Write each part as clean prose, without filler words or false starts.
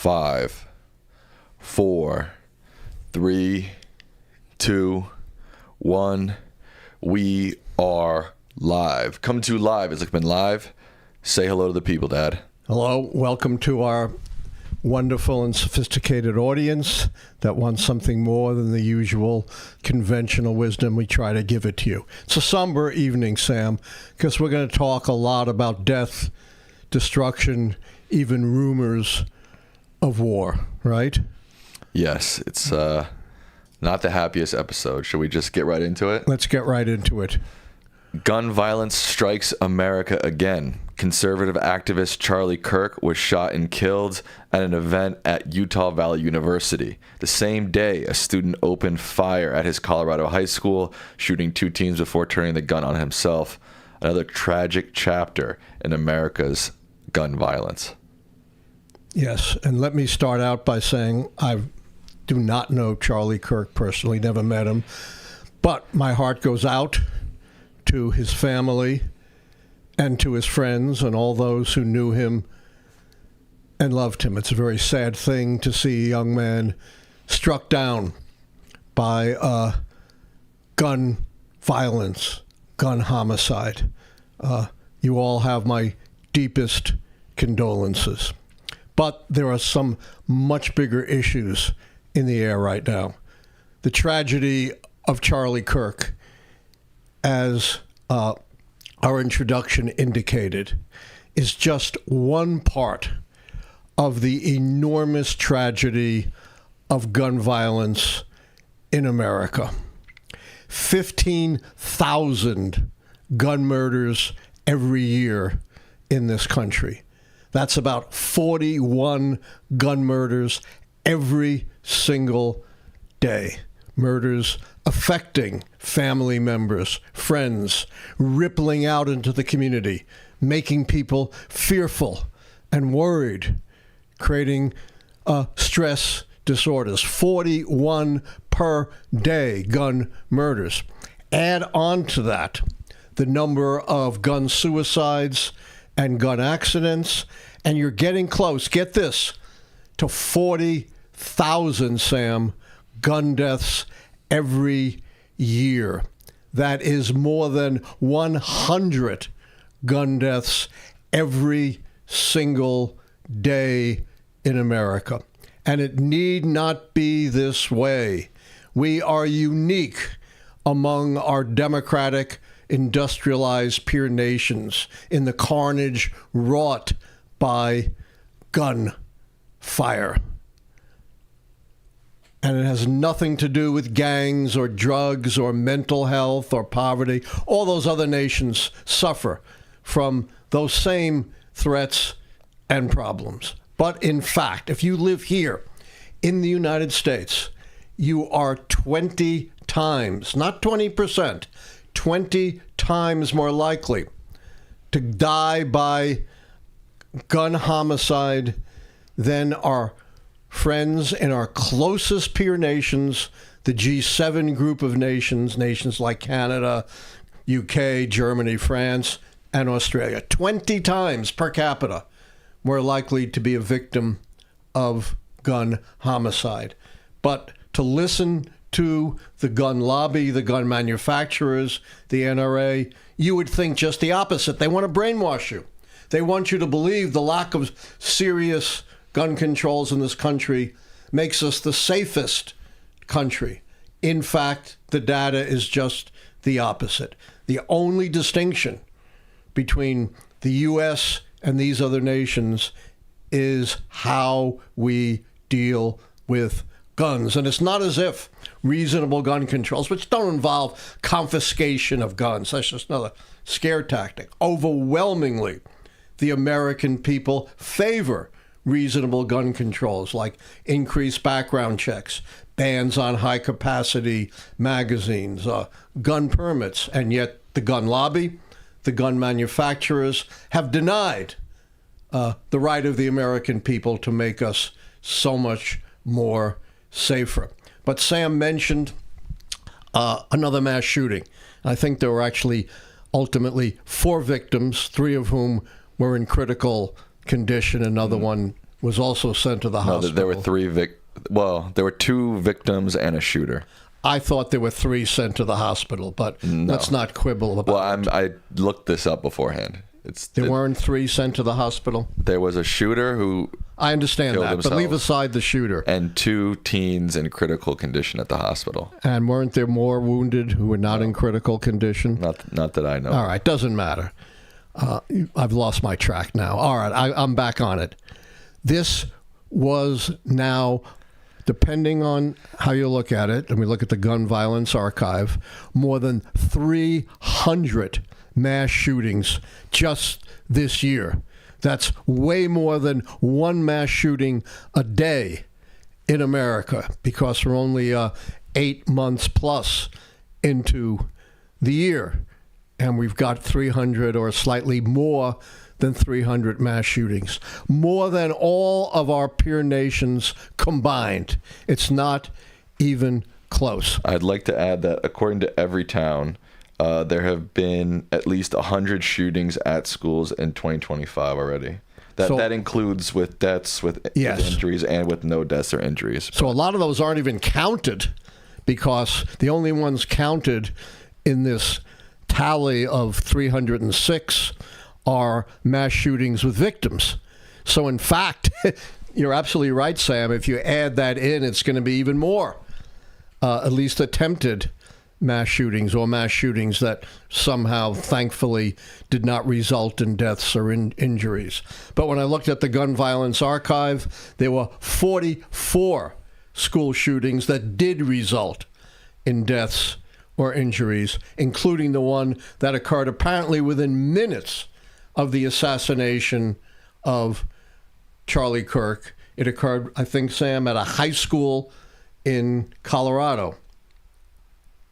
5, 4, 3, 2, 1. We are live. Come to live. It's been live. Say hello to the people, Dad. Hello. Welcome to our wonderful and sophisticated audience that wants something more than the usual conventional wisdom. We try to give it to you. It's a somber evening, Sam, because we're going to talk a lot about death, destruction, even rumors of war, right? Yes, it's not the happiest episode. Should we just get right into it? Let's get right into it. Gun violence strikes America again. Conservative activist Charlie Kirk was shot and killed at an event at Utah Valley University. The same day, a student opened fire at his Colorado high school, shooting 2 teens before turning the gun on himself. Another tragic chapter in America's gun violence. Yes, and let me start out by saying I do not know Charlie Kirk personally, never met him, but my heart goes out to his family and to his friends and all those who knew him and loved him. It's a very sad thing to see a young man struck down by gun violence, gun homicide. You all have my deepest condolences. But there are some much bigger issues in the air right now. The tragedy of Charlie Kirk, as our introduction indicated, is just one part of the enormous tragedy of gun violence in America. 15,000 gun murders every year in this country. That's about 41 gun murders every single day. Murders affecting family members, friends, rippling out into the community, making people fearful and worried, creating stress disorders. 41 per day gun murders. Add on to that the number of gun suicides and gun accidents, and you're getting close, get this, to 40,000, Sam, gun deaths every year. That is more than 100 gun deaths every single day in America. And it need not be this way. We are unique among our democratic, industrialized peer nations in the carnage wrought by gun fire. And it has nothing to do with gangs or drugs or mental health or poverty. All those other nations suffer from those same threats and problems. But in fact, if you live here in the United States, you are 20 times, not 20%, 20 times more likely to die by gun homicide than our friends in our closest peer nations, the G7 group of nations, nations like Canada, UK, Germany, France, and Australia. 20 times per capita more likely to be a victim of gun homicide. But to listen to the gun lobby, the gun manufacturers, the NRA, you would think just the opposite. They want to brainwash you. They want you to believe the lack of serious gun controls in this country makes us the safest country. In fact, the data is just the opposite. The only distinction between the U.S. and these other nations is how we deal with guns. And it's not as if reasonable gun controls, which don't involve confiscation of guns, that's just another scare tactic. Overwhelmingly, the American people favor reasonable gun controls, like increased background checks, bans on high-capacity magazines, gun permits, and yet the gun lobby, the gun manufacturers have denied the right of the American people to make us so much more safer. But Sam mentioned another mass shooting. I think there were actually ultimately 4 victims, 3 of whom were in critical condition, another one was also sent to the No, hospital. there were there were 2 victims and a shooter. I thought there were 3 sent to the hospital, but No. let's not quibble about it. I looked this up beforehand. There weren't 3 sent to the hospital? There was a shooter who I understand killed that, himself, but leave aside the shooter. and 2 teens in critical condition at the hospital. And weren't there more wounded who were not in critical condition? Not that I know. All right, doesn't matter. I've lost my track now. All right, I'm back on it. This was now, depending on how you look at it, and we look at the gun violence archive, more than 300 mass shootings just this year. That's way more than 1 mass shooting a day in America, because we're only 8 months plus into the year. And we've got 300 or slightly more than 300 mass shootings. More than all of our peer nations combined. It's not even close. I'd like to add that according to Everytown, there have been at least 100 shootings at schools in 2025 already. That includes with deaths, with injuries, and with no deaths or injuries. So a lot of those aren't even counted, because the only ones counted in this tally of 306 are mass shootings with victims. So in fact, you're absolutely right, Sam. If you add that in, it's going to be even more, at least attempted mass shootings, or mass shootings that somehow, thankfully, did not result in deaths or injuries. But when I looked at the gun violence archive, there were 44 school shootings that did result in deaths or injuries, including the one that occurred apparently within minutes of the assassination of Charlie Kirk. It occurred, I think, Sam, at a high school in Colorado.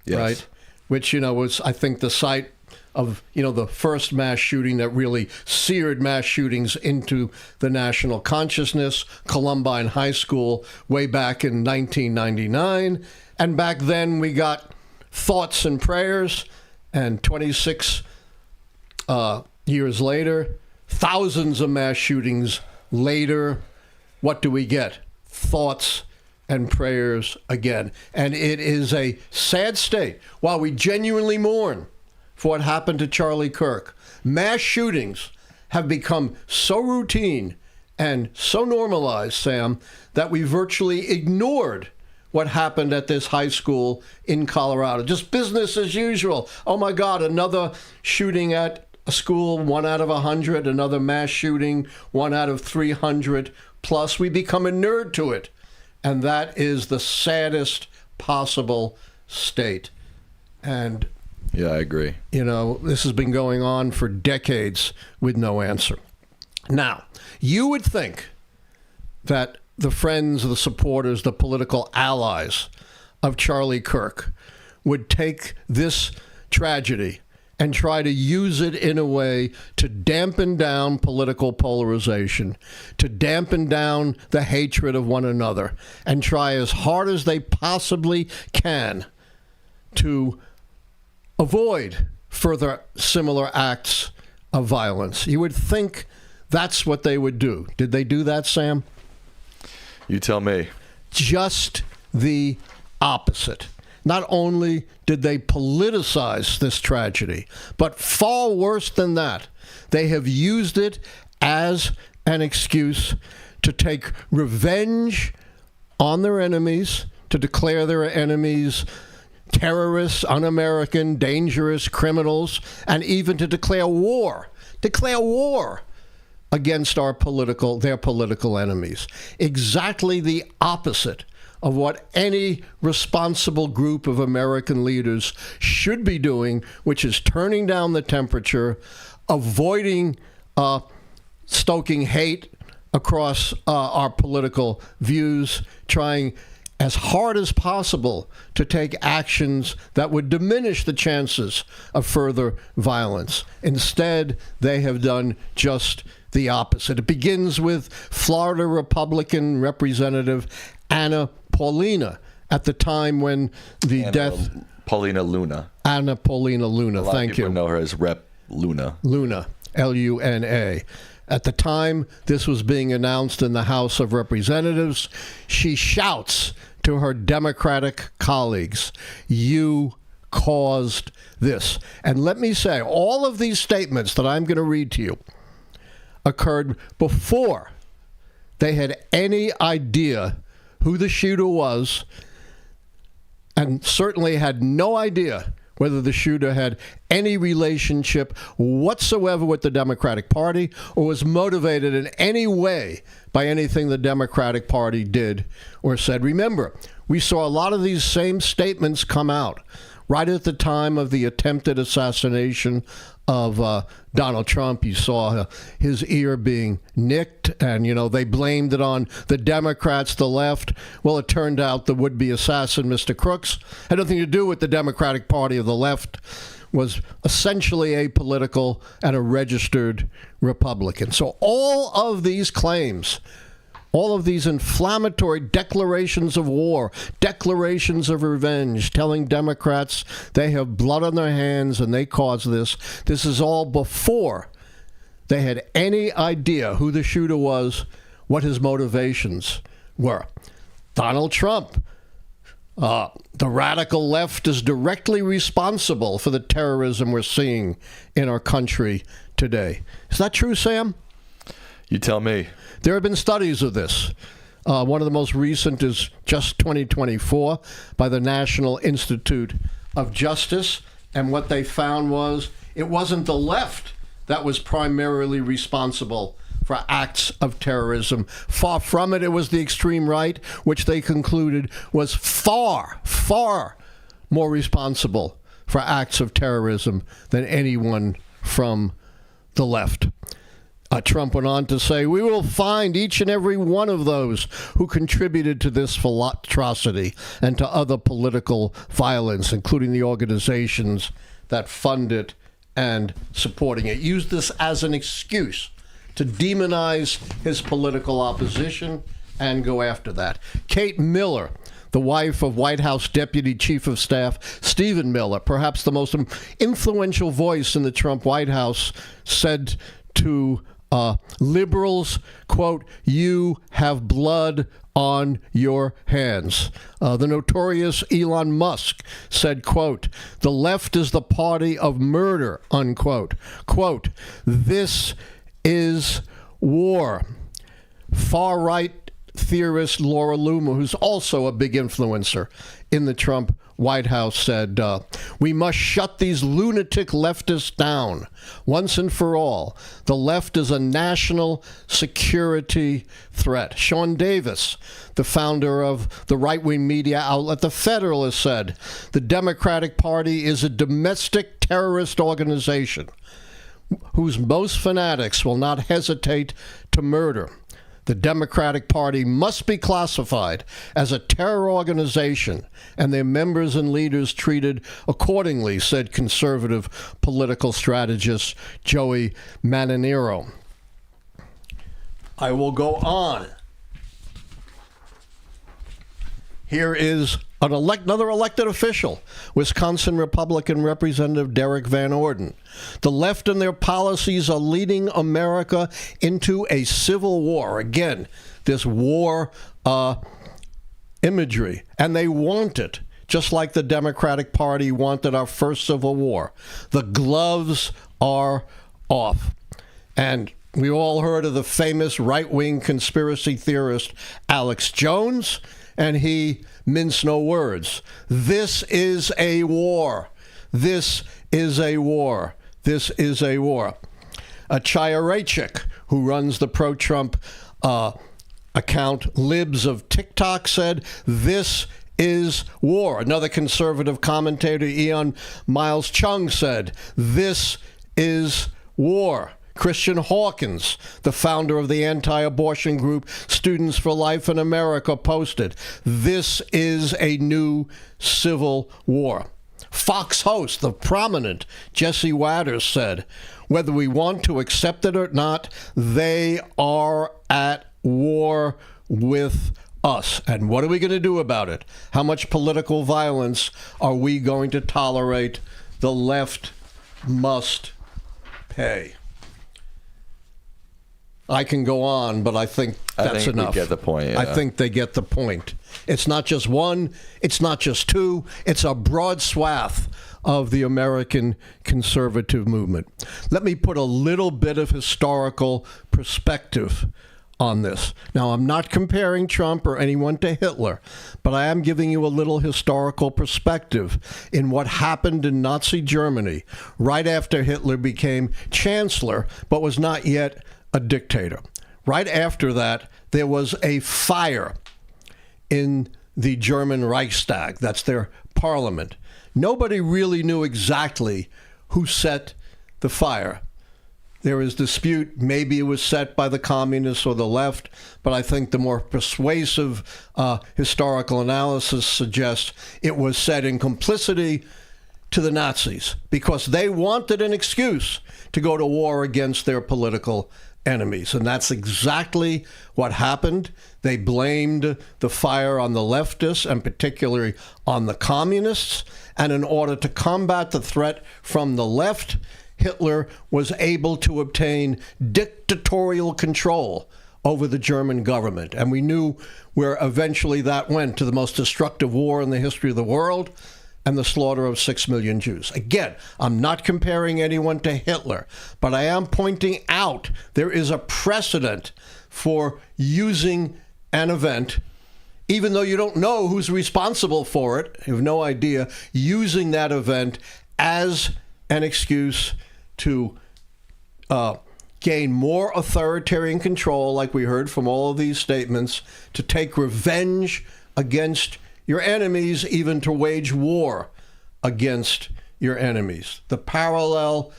Yes. Right? Which, was, I think, the site of, the first mass shooting that really seared mass shootings into the national consciousness, Columbine High School, way back in 1999. And back then we got thoughts and prayers, and 26 years later, thousands of mass shootings later, what do we get? Thoughts and prayers again. And it is a sad state. While we genuinely mourn for what happened to Charlie Kirk, mass shootings have become so routine and so normalized, Sam, that we virtually ignored what happened at this high school in Colorado. Just business as usual. Oh my God, another shooting at a school, 1 out of 100, another mass shooting, 1 out of 300 plus. We become a nerd to it. And that is the saddest possible state. And yeah, I agree. This has been going on for decades with no answer. Now, you would think that the friends, the supporters, the political allies of Charlie Kirk would take this tragedy and try to use it in a way to dampen down political polarization, to dampen down the hatred of one another, and try as hard as they possibly can to avoid further similar acts of violence. You would think that's what they would do. Did they do that, Sam? You tell me. Just the opposite. Not only did they politicize this tragedy, but far worse than that, they have used it as an excuse to take revenge on their enemies, to declare their enemies terrorists, un-American, dangerous criminals, and even to declare war against their political enemies. Exactly the opposite of what any responsible group of American leaders should be doing, which is turning down the temperature, avoiding stoking hate across our political views, trying as hard as possible to take actions that would diminish the chances of further violence. Instead, they have done just the opposite. It begins with Florida Republican Representative Anna Paulina at the time when the death... Paulina Luna. Anna Paulina Luna, A lot thank of people you. know her as Rep. Luna. Luna, Luna. At the time this was being announced in the House of Representatives, she shouts to her Democratic colleagues, "You caused this." And let me say, all of these statements that I'm going to read to you occurred before they had any idea who the shooter was, and certainly had no idea whether the shooter had any relationship whatsoever with the Democratic Party or was motivated in any way by anything the Democratic Party did or said. Remember, we saw a lot of these same statements come out right at the time of the attempted assassination of Donald Trump. You saw his ear being nicked, and, they blamed it on the Democrats, the left. Well, it turned out the would-be assassin, Mr. Crooks, had nothing to do with the Democratic Party of the left, was essentially apolitical and a registered Republican. So all of these claims, all of these inflammatory declarations of war, declarations of revenge, telling Democrats they have blood on their hands and they caused this. This is all before they had any idea who the shooter was, what his motivations were. Donald Trump, the radical left, is directly responsible for the terrorism we're seeing in our country today. Is that true, Sam? You tell me. There have been studies of this. One of the most recent is just 2024 by the National Institute of Justice. And what they found was it wasn't the left that was primarily responsible for acts of terrorism. Far from it. It was the extreme right, which they concluded was far, far more responsible for acts of terrorism than anyone from the left. Trump went on to say, "We will find each and every one of those who contributed to this atrocity and to other political violence, including the organizations that fund it and supporting it." Used this as an excuse to demonize his political opposition and go after that. Kate Miller, the wife of White House Deputy Chief of Staff Stephen Miller, perhaps the most influential voice in the Trump White House, said to liberals, quote, "You have blood on your hands." The notorious Elon Musk said, quote, "The left is the party of murder," unquote. Quote, "This is war." Far-right theorist Laura Loomer, who's also a big influencer in the Trump White House, said, "We must shut these lunatic leftists down once and for all. The left is a national security threat." Sean Davis, the founder of the right-wing media outlet The Federalist, said, "The Democratic Party is a domestic terrorist organization whose most fanatics will not hesitate to murder. The Democratic Party must be classified as a terror organization and their members and leaders treated accordingly," said conservative political strategist Joey Maninero. I will go on. Here is another elected official, Wisconsin Republican Representative Derek Van Orden. "The left and their policies are leading America into a civil war." Again, this war imagery. And they want it, just like the Democratic Party wanted our first Civil War. The gloves are off. And we all heard of the famous right-wing conspiracy theorist Alex Jones, and he minced no words. This is a war. This is a war. This is a war. Chaya Raichik, who runs the pro-Trump account Libs of TikTok, said, "This is war." Another conservative commentator, Eon Miles Chung, said, "This is war." Christian Hawkins, the founder of the anti-abortion group Students for Life in America, posted, "This is a new civil war." Fox host, the prominent Jesse Watters, said, "Whether we want to accept it or not, they are at war with us. And what are we going to do about it? How much political violence are we going to tolerate? The left must pay." I can go on, but I think that's enough. We get the point. Yeah. I think they get the point. It's not just one. It's not just two. It's a broad swath of the American conservative movement. Let me put a little bit of historical perspective on this. Now, I'm not comparing Trump or anyone to Hitler, but I am giving you a little historical perspective in what happened in Nazi Germany right after Hitler became chancellor, but was not yet a dictator. Right after that, there was a fire in the German Reichstag. That's their parliament. Nobody really knew exactly who set the fire. There is dispute. Maybe it was set by the communists or the left, but I think the more persuasive historical analysis suggests it was set in complicity to the Nazis because they wanted an excuse to go to war against their political enemies. And that's exactly what happened. They blamed the fire on the leftists and particularly on the communists. And in order to combat the threat from the left, Hitler was able to obtain dictatorial control over the German government. And we knew where eventually that went, to the most destructive war in the history of the world and the slaughter of 6 million Jews. Again, I'm not comparing anyone to Hitler, but I am pointing out there is a precedent for using an event, even though you don't know who's responsible for it, you have no idea, using that event as an excuse to gain more authoritarian control, like we heard from all of these statements, to take revenge against your enemies, even to wage war against your enemies. The parallel,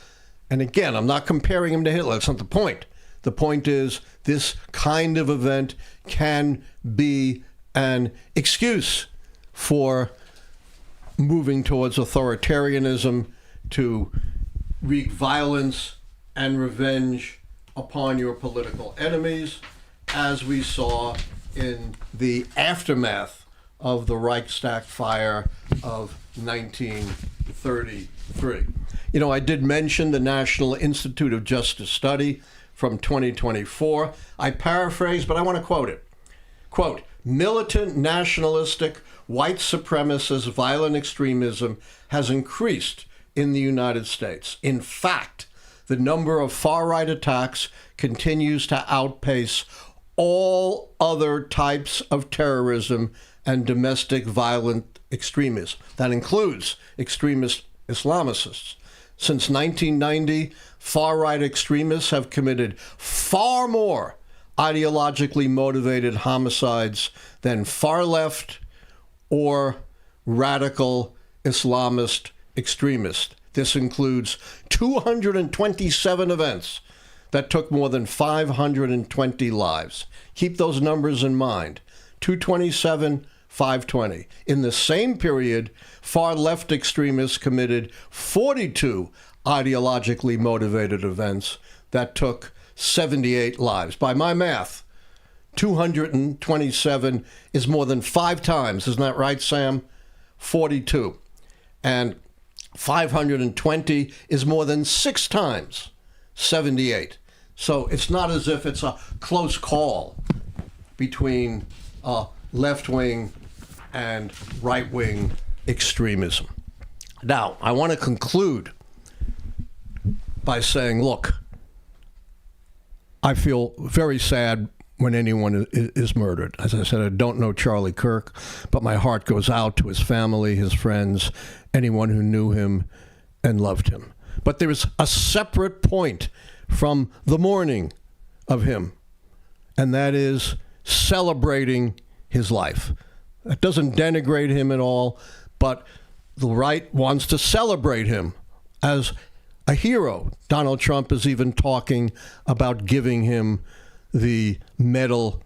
and again, I'm not comparing him to Hitler. That's not the point. The point is this kind of event can be an excuse for moving towards authoritarianism, to wreak violence and revenge upon your political enemies, as we saw in the aftermath of the Reichstag fire of 1933. You know, I did mention the National Institute of Justice study from 2024. I paraphrase, but I want to quote it. Quote, "Militant, nationalistic, white supremacist, violent extremism has increased in the United States. In fact, the number of far-right attacks continues to outpace all other types of terrorism and domestic violent extremism." That includes extremist Islamists. Since 1990, far-right extremists have committed far more ideologically motivated homicides than far-left or radical Islamist extremists. This includes 227 events that took more than 520 lives. Keep those numbers in mind. 227, 520. In the same period, far-left extremists committed 42 ideologically motivated events that took 78 lives. By my math, 227 is more than 5 times, isn't that right, Sam? 42. And 520 is more than 6 times 78. So it's not as if it's a close call between left-wing and right-wing extremism. Now, I want to conclude by saying, look, I feel very sad when anyone is murdered. As I said, I don't know Charlie Kirk, but my heart goes out to his family, his friends, anyone who knew him and loved him. But there is a separate point from the mourning of him, and that is celebrating his life. That doesn't denigrate him at all, but the right wants to celebrate him as a hero. Donald Trump is even talking about giving him the Medal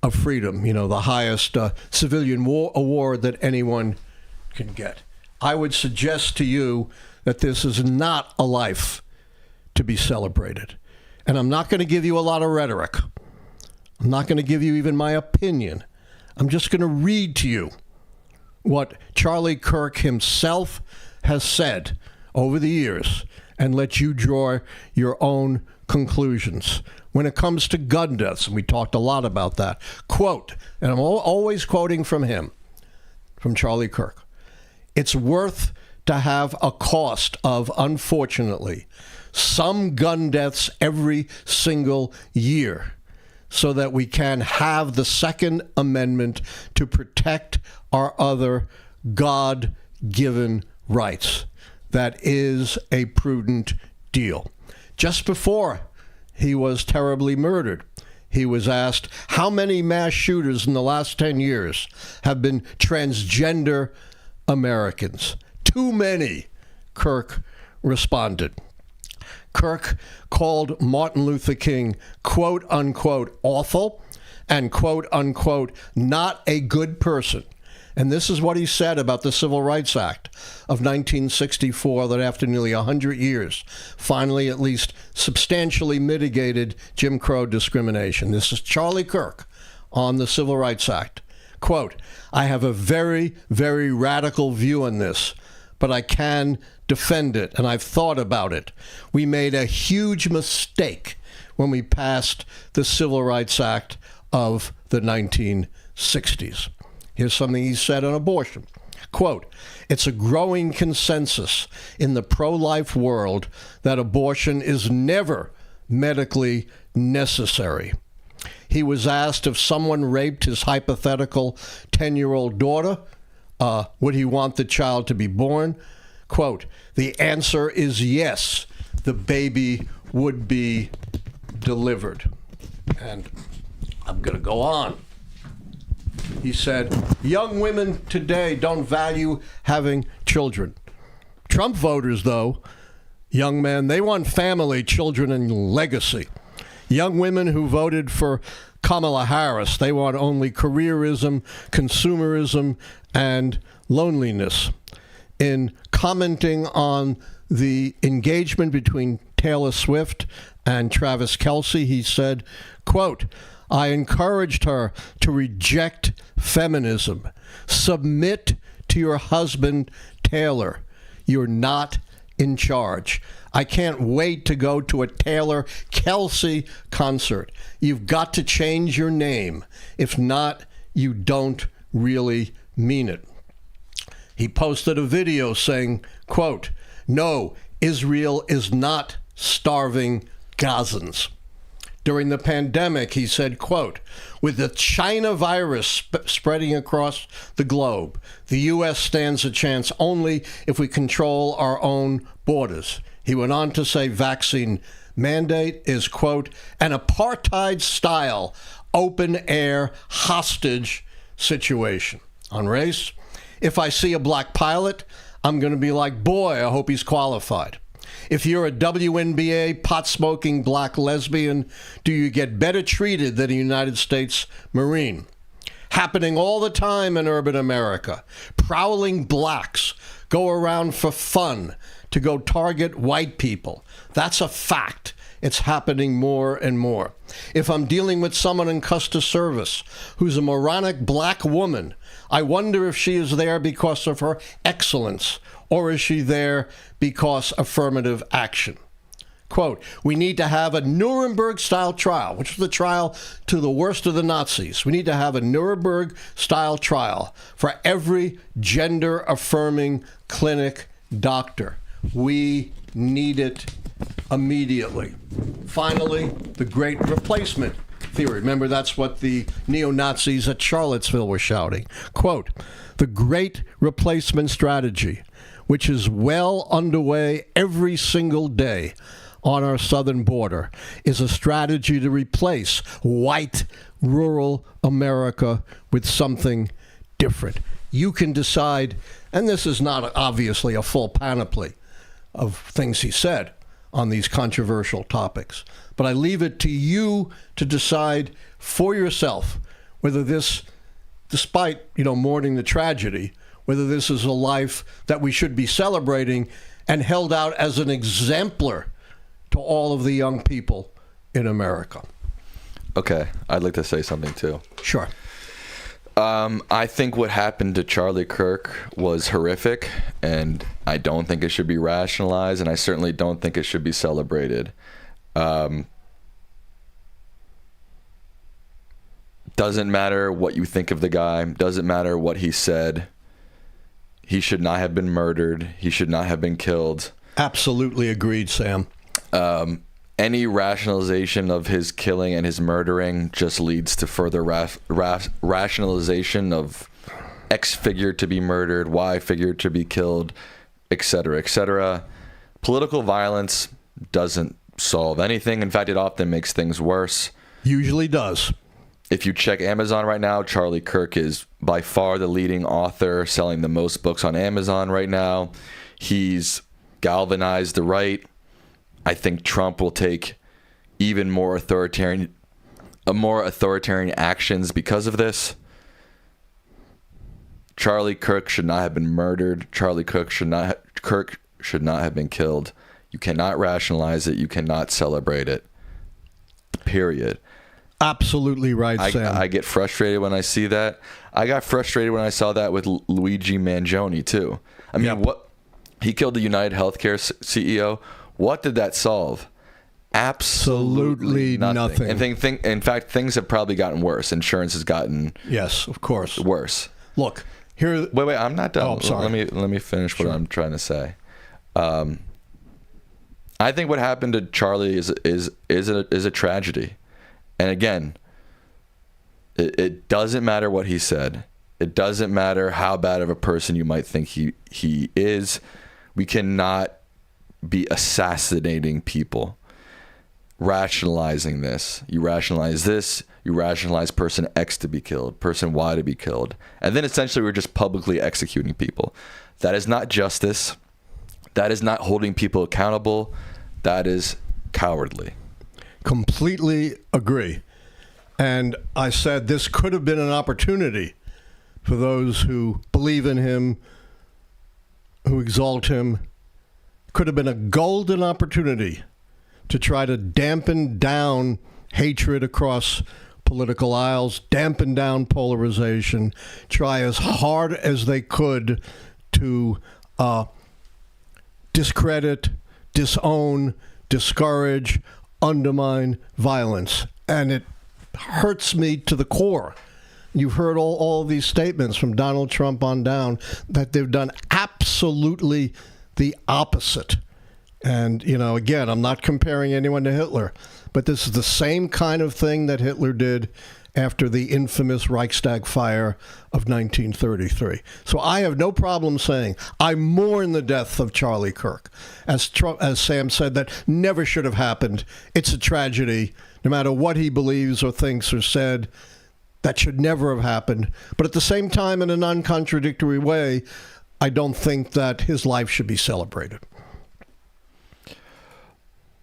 of Freedom, you know, the highest civilian war award that anyone can get. I would suggest to you that this is not a life to be celebrated. And I'm not going to give you a lot of rhetoric. I'm not going to give you even my opinion. I'm just going to read to you what Charlie Kirk himself has said over the years and let you draw your own conclusions. When it comes to gun deaths, and we talked a lot about that, quote, and I'm always quoting from him, from Charlie Kirk, it's worth to have a cost of, unfortunately, some gun deaths every single year so that we can have the Second Amendment to protect our other God-given rights. That is a prudent deal. Just before he was terribly murdered, he was asked how many mass shooters in the last 10 years have been transgender Americans. Too many, Kirk responded. Kirk called Martin Luther King, quote unquote, awful and quote unquote, not a good person. And this is what he said about the Civil Rights Act of 1964 that after nearly 100 years finally at least substantially mitigated Jim Crow discrimination. This is Charlie Kirk on the Civil Rights Act. Quote, I have a very, very radical view on this, but I can defend it, and I've thought about it. We made a huge mistake when we passed the Civil Rights Act of the 1960s. Here's something he said on abortion. Quote, it's a growing consensus in the pro-life world that abortion is never medically necessary. He was asked if someone raped his hypothetical 10-year-old daughter, would he want the child to be born? Quote, the answer is yes, the baby would be delivered. And I'm going to go on. He said, young women today don't value having children. Trump voters, though, young men, they want family, children, and legacy. Young women who voted for Kamala Harris, they want only careerism, consumerism, and loneliness. In commenting on the engagement between Taylor Swift and Travis Kelce, he said, quote, I encouraged her to reject feminism. Submit to your husband, Taylor. You're not in charge. I can't wait to go to a Taylor Kelce concert. You've got to change your name. If not, you don't really mean it. He posted a video saying, quote, no, Israel is not starving Gazans. During the pandemic, he said, quote, with the China virus spreading across the globe, the U.S. stands a chance only if we control our own borders. He went on to say vaccine mandate is, quote, an apartheid-style open-air hostage situation. On race, if I see a black pilot, I'm going to be like, boy, I hope he's qualified. If you're a WNBA pot-smoking black lesbian, do you get better treated than a United States Marine? Happening all the time in urban America. Prowling blacks go around for fun to go target white people. That's a fact. It's happening more and more. If I'm dealing with someone in customer service who's a moronic black woman, I wonder if she is there because of her excellence, or is she there because affirmative action? Quote, we need to have a Nuremberg-style trial, which was the trial to the worst of the Nazis. We need to have a Nuremberg-style trial for every gender-affirming clinic doctor. We need it immediately. Finally, the great replacement theory. Remember, that's what the neo-Nazis at Charlottesville were shouting. Quote, the great replacement strategy, which is well underway every single day on our southern border, is a strategy to replace white rural America with something different. You can decide, and this is not obviously a full panoply of things he said on these controversial topics, but I leave it to you to decide for yourself whether this, despite, mourning the tragedy, whether this is a life that we should be celebrating and held out as an exemplar to all of the young people in America. Okay, I'd like to say something too. Sure. I think what happened to Charlie Kirk was horrific, and I don't think it should be rationalized, and I certainly don't think it should be celebrated. Doesn't matter what you think of the guy. Doesn't matter what he said. He should not have been murdered. He should not have been killed. Absolutely agreed, Sam. Any rationalization of his killing and his murdering just leads to further rationalization of X figure to be murdered, Y figure to be killed, etc., etc. Political violence doesn't solve anything. In fact, it often makes things worse. Usually does. If you check Amazon right now, Charlie Kirk is by far the leading author, selling the most books on Amazon right now. He's galvanized the right. I think Trump will take even more authoritarian actions because of this. Charlie Kirk should not have been murdered. Charlie Kirk should not have been killed. You cannot rationalize it. You cannot celebrate it. Period. Absolutely right, Sam. I get frustrated when I see that. I got frustrated when I saw that with Luigi Mangione, too. I mean, what he killed the United Healthcare CEO. What did that solve? Absolutely nothing. And in fact, things have probably gotten worse. Insurance has gotten yes, of course, worse. Look here. Wait. I'm not done. Oh, I'm sorry. Let me finish what I'm trying to say. I think what happened to Charlie is a tragedy. And again, it doesn't matter what he said. It doesn't matter how bad of a person you might think he is. We cannot be assassinating people. Rationalizing this. You rationalize this. You rationalize person X to be killed, person Y to be killed. And then essentially we're just publicly executing people. That is not justice. That is not holding people accountable. That is cowardly. Completely agree. And I said this could have been an opportunity for those who believe in him, who exalt him. Could have been a golden opportunity to try to dampen down hatred across political aisles, dampen down polarization, try as hard as they could to discredit, disown, discourage, undermine violence. And it hurts me to the core. You've heard all these statements from Donald Trump on down that they've done absolutely the opposite. And, again, I'm not comparing anyone to Hitler, but this is the same kind of thing that Hitler did after the infamous Reichstag fire of 1933. So I have no problem saying I mourn the death of Charlie Kirk. As Sam said, that never should have happened. It's a tragedy. No matter what he believes or thinks or said, that should never have happened. But at the same time, in a non-contradictory way, I don't think that his life should be celebrated.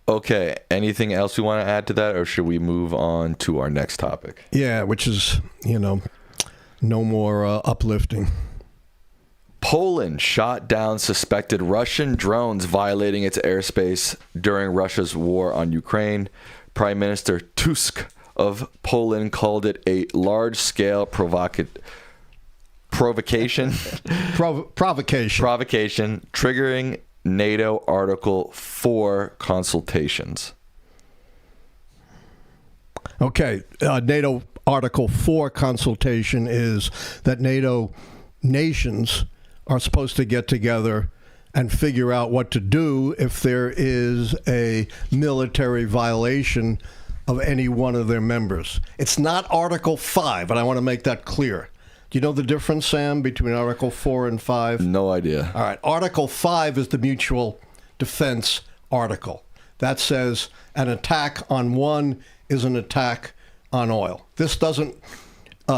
Okay, anything else we want to add to that, or should we move on to our next topic? Yeah, which is, no more uplifting. Poland shot down suspected Russian drones violating its airspace during Russia's war on Ukraine. Prime Minister Tusk of Poland called it a large-scale provocation, triggering NATO Article 4 consultations. Okay, NATO Article 4 consultation is that NATO nations are supposed to get together and figure out what to do if there is a military violation of any one of their members. It's not Article 5, and I want to make that clear. Do you know the difference, Sam, between Article 4 and 5? No idea. All right. Article 5 is the mutual defense article. That says an attack on one is an attack on oil. This doesn't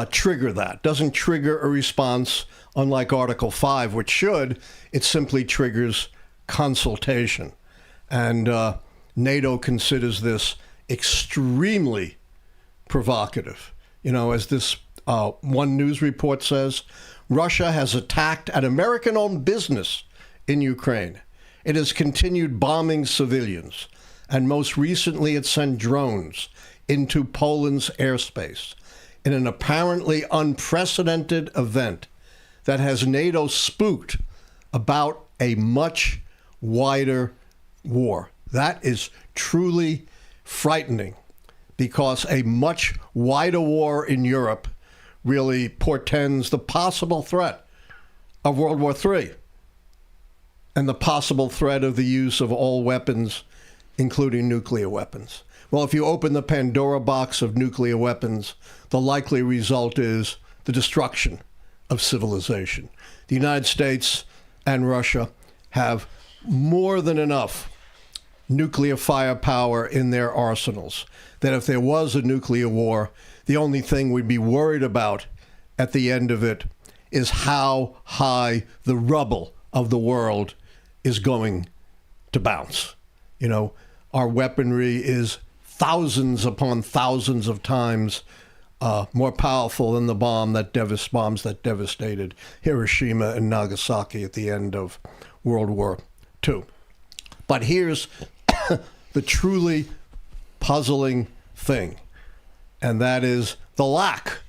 trigger that. Doesn't trigger a response, unlike Article 5, which should. It simply triggers consultation. And NATO considers this extremely provocative. As this one news report says, Russia has attacked an American-owned business in Ukraine. It has continued bombing civilians, and most recently it sent drones into Poland's airspace. in an apparently unprecedented event that has NATO spooked about a much wider war. That is truly frightening, because a much wider war in Europe really portends the possible threat of World War III and the possible threat of the use of all weapons, including nuclear weapons. Well, if you open the Pandora box of nuclear weapons, the likely result is the destruction of civilization. The United States and Russia have more than enough nuclear firepower in their arsenals that if there was a nuclear war, the only thing we'd be worried about at the end of it is how high the rubble of the world is going to bounce. You know, our weaponry is thousands upon thousands of times more powerful than the bombs that devastated Hiroshima and Nagasaki at the end of World War II. But here's the truly puzzling thing, and that is the lack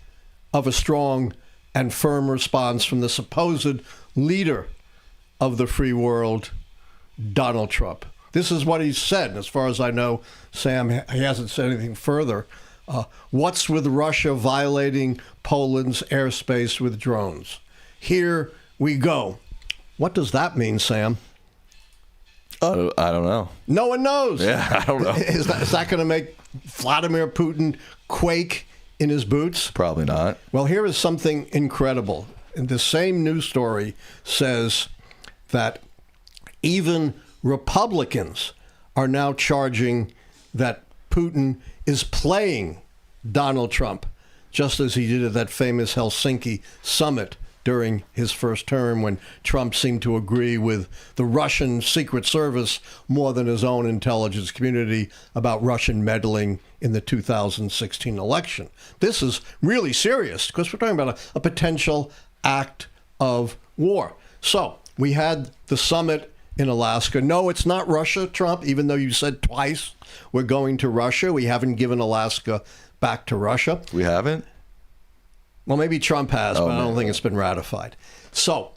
of a strong and firm response from the supposed leader of the free world, Donald Trump. This is what he said, and as far as I know, Sam, he hasn't said anything further. What's with Russia violating Poland's airspace with drones? Here we go. What does that mean, Sam? I don't know. No one knows. Yeah, I don't know. Is that going to make Vladimir Putin quake in his boots? Probably not. Well, here is something incredible. And the same news story says that even Republicans are now charging that Putin is playing Donald Trump, just as he did at that famous Helsinki summit during his first term, when Trump seemed to agree with the Russian Secret Service more than his own intelligence community about Russian meddling in the 2016 election. This is really serious, because we're talking about a potential act of war. So we had the summit in Alaska. No, it's not Russia, Trump, even though you said twice we're going to Russia. We haven't given Alaska back to Russia. We haven't? Well, maybe Trump has, but I don't think it's been ratified. So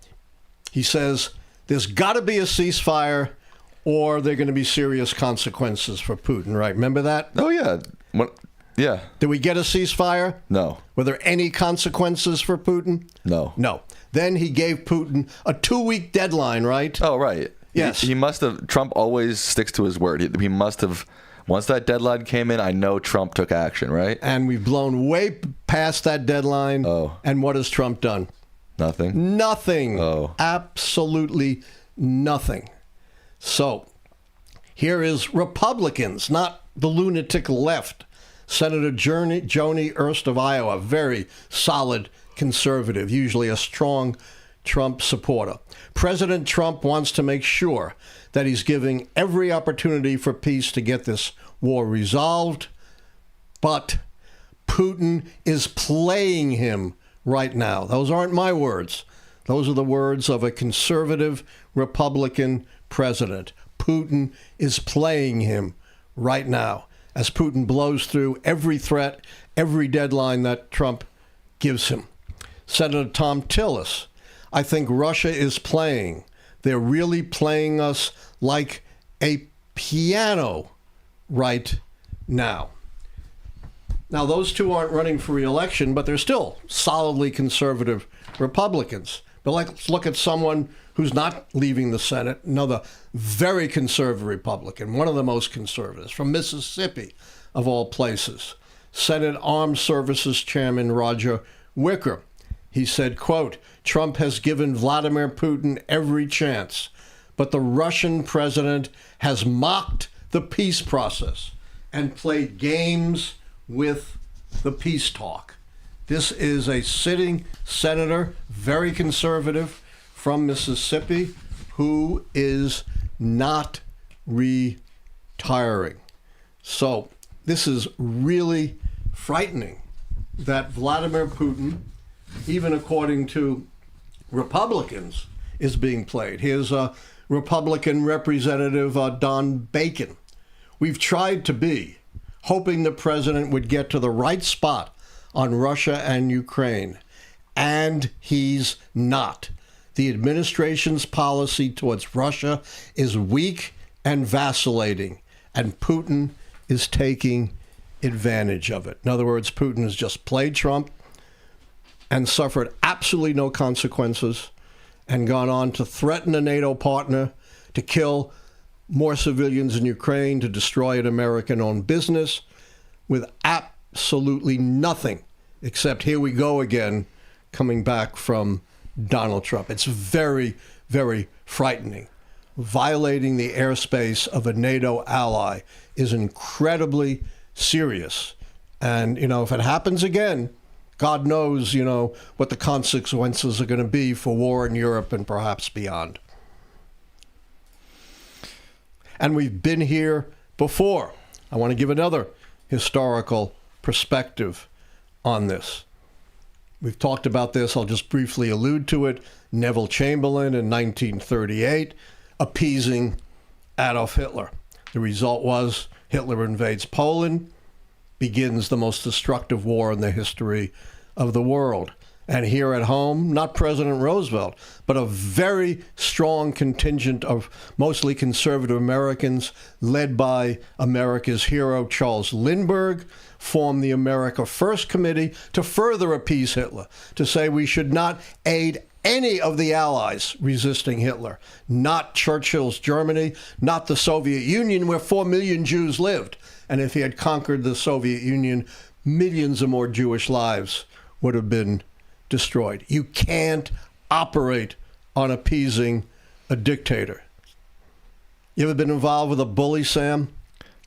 he says there's got to be a ceasefire or there are going to be serious consequences for Putin, right? Remember that? Oh, yeah. Yeah. Did we get a ceasefire? No. Were there any consequences for Putin? No. No. Then he gave Putin a 2-week deadline, right? Oh, right. Yes. He must have. Trump always sticks to his word. He must have. Once that deadline came in, I know Trump took action, right? And we've blown way past that deadline. Oh. And what has Trump done? Nothing. Nothing. Oh. Absolutely nothing. So here is Republicans, not the lunatic left. Senator Joni Ernst of Iowa, very solid conservative, usually a strong Trump supporter. President Trump wants to make sure that he's giving every opportunity for peace to get this war resolved, but Putin is playing him right now. Those aren't my words. Those are the words of a conservative Republican president. Putin is playing him right now as Putin blows through every threat, every deadline that Trump gives him. Senator Tom Tillis, I think Russia is playing. They're really playing us like a piano right now. Now, those two aren't running for re-election, but they're still solidly conservative Republicans. But let's look at someone who's not leaving the Senate, another very conservative Republican, one of the most conservatives, from Mississippi, of all places, Senate Armed Services Chairman Roger Wicker. He said, quote, Trump has given Vladimir Putin every chance, but the Russian president has mocked the peace process and played games with the peace talk. This is a sitting senator, very conservative, from Mississippi, who is not retiring. So this is really frightening that Vladimir Putin, even according to Republicans, is being played. Here's Republican Representative Don Bacon. We've tried to be, hoping the president would get to the right spot on Russia and Ukraine. And he's not. The administration's policy towards Russia is weak and vacillating, and Putin is taking advantage of it. In other words, Putin has just played Trump and suffered absolutely no consequences and gone on to threaten a NATO partner, to kill more civilians in Ukraine, to destroy an American-owned business with absolutely nothing except here we go again, coming back from Donald Trump. It's very, very frightening. Violating the airspace of a NATO ally is incredibly serious. And, if it happens again, God knows, what the consequences are going to be for war in Europe and perhaps beyond. And we've been here before. I want to give another historical perspective on this. We've talked about this. I'll just briefly allude to it. Neville Chamberlain in 1938 appeasing Adolf Hitler. The result was Hitler invades Poland, begins the most destructive war in the history of the world. And here at home, not President Roosevelt, but a very strong contingent of mostly conservative Americans, led by America's hero, Charles Lindbergh, formed the America First Committee to further appease Hitler, to say we should not aid any of the allies resisting Hitler, not Churchill's Germany, not the Soviet Union, where 4 million Jews lived. And if he had conquered the Soviet Union, millions of more Jewish lives would have been destroyed. You can't operate on appeasing a dictator. You ever been involved with a bully, Sam?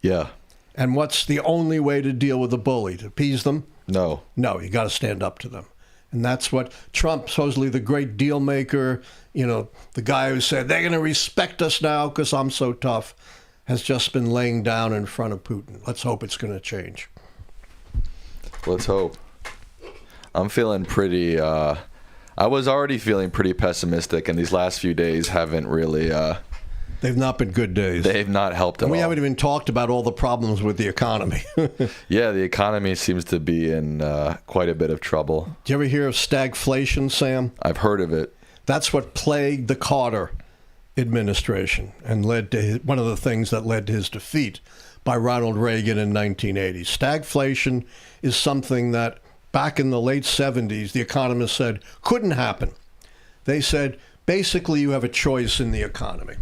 Yeah. And what's the only way to deal with a bully? To appease them? No. No, you got to stand up to them. And that's what Trump, supposedly the great deal maker, the guy who said, they're going to respect us now because I'm so tough, has just been laying down in front of Putin. Let's hope it's going to change. Let's hope. I'm feeling pretty, I was already feeling pretty pessimistic, and these last few days haven't really... They've not been good days. They've not helped at all. We haven't even talked about all the problems with the economy. Yeah, the economy seems to be in quite a bit of trouble. Do you ever hear of stagflation, Sam? I've heard of it. That's what plagued the Carter administration and led to one of the things that led to his defeat by Ronald Reagan in 1980. Stagflation is something that back in the late 70s, the economists said couldn't happen. They said, basically, you have a choice in the economy.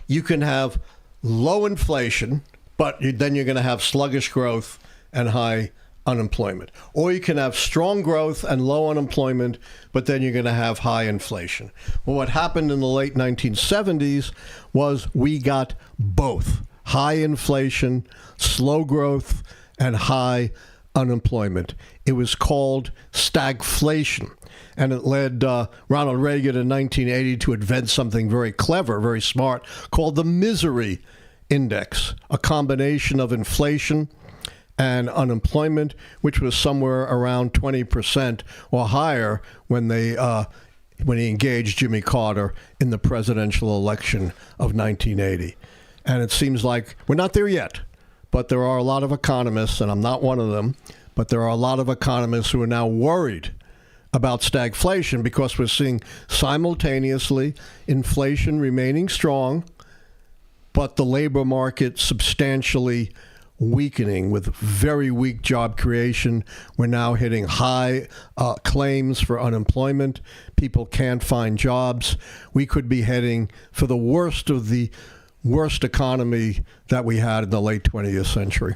You can have low inflation, but then you're going to have sluggish growth and high unemployment. Or you can have strong growth and low unemployment, but then you're going to have high inflation. Well, what happened in the late 1970s was we got both high inflation, slow growth, and high unemployment. It was called stagflation. And it led Ronald Reagan in 1980 to invent something very clever, very smart, called the misery index, a combination of inflation and unemployment, which was somewhere around 20% or higher when he engaged Jimmy Carter in the presidential election of 1980. And it seems like we're not there yet, but there are a lot of economists, and I'm not one of them, but there are a lot of economists who are now worried about stagflation because we're seeing simultaneously inflation remaining strong, but the labor market substantially weakening with very weak job creation. We're now hitting high claims for unemployment. People can't find jobs. We could be heading for the worst of the worst economy that we had in the late 20th century.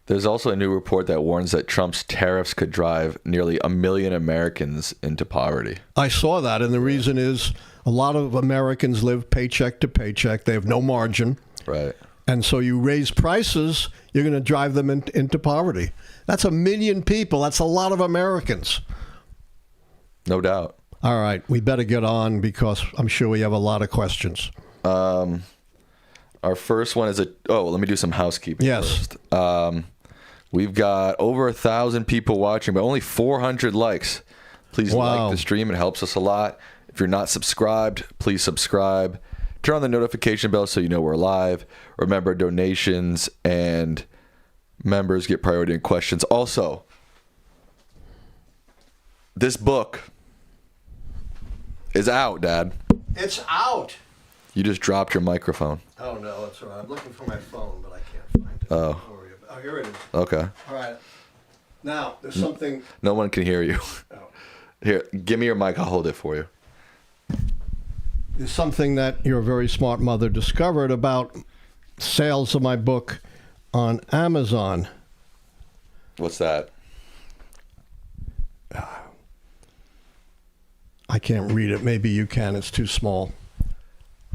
There's also a new report that warns that Trump's tariffs could drive nearly 1 million Americans into poverty. I saw that, and the reason is a lot of Americans live paycheck to paycheck. They have no margin. Right. And so you raise prices, you're going to drive them into poverty. That's 1 million people. That's a lot of Americans. No doubt. All right. We better get on because I'm sure we have a lot of questions. Our first one is let me do some housekeeping first. We've got over 1,000 people watching, but only 400 likes. Please like the stream. It helps us a lot. If you're not subscribed, please subscribe. Turn on the notification bell so you know we're live. Remember, donations and members get priority in questions. Also, This book is out, Dad. It's out. You just dropped your microphone. Oh, no, that's all right. I'm looking for my phone, but I can't find it. Oh. Don't worry about it. Oh, here it is. Okay. All right. Now, there's something... No one can hear you. Oh. Here, give me your mic. I'll hold it for you. There's something that your very smart mother discovered about sales of my book on Amazon. What's that? I can't read it. Maybe you can. It's too small.